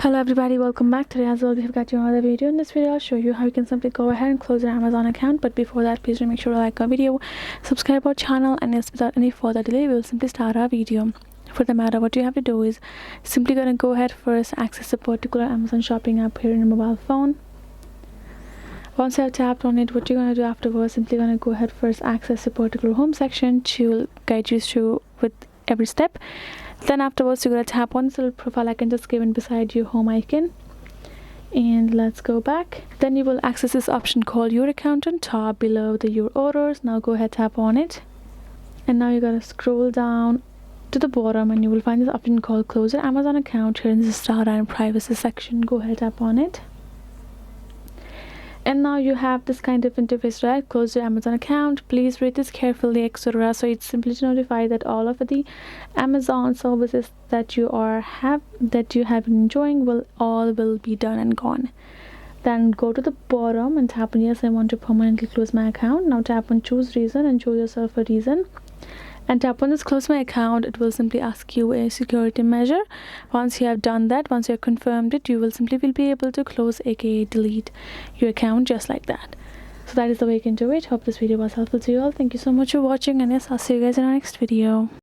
Hello everybody, welcome back. Today as well we have got you another video. In this video I'll show you how you can simply go ahead and close your Amazon account, but before that please do make sure to like our video, subscribe our channel, and yes, without any further delay we will simply start our video. For the matter, what you have to do is simply gonna go ahead first, access a particular Amazon shopping app here in your mobile phone. Once you have tapped on it, what you're going to do afterwards, simply going to go ahead first, access a particular home section to guide you through with every step. Then afterwards you're going to tap on this little profile icon just given beside your home icon, and let's go back. Then you will access this option called your account on top below the your orders. Now go ahead, tap on it, and now you got to scroll down to the bottom and you will find this option called close your Amazon account here in the start and privacy section. Go ahead, tap on it, and now you have this kind of interface, right? Close your Amazon account, please read this carefully, etc. So it's simply to notify that all of the Amazon services that you have been enjoying will be done and gone. Then go to the bottom and tap on yes, I want to permanently close my account. Now tap on choose reason and choose yourself a reason, and tap on this close my account. It will simply ask you a security measure. Once you have done that, once you have confirmed it, you will be able to close, aka delete your account, just like that. So that is the way you can do it. Hope this video was helpful to you all. Thank you so much for watching, and yes, I'll see you guys in our next video.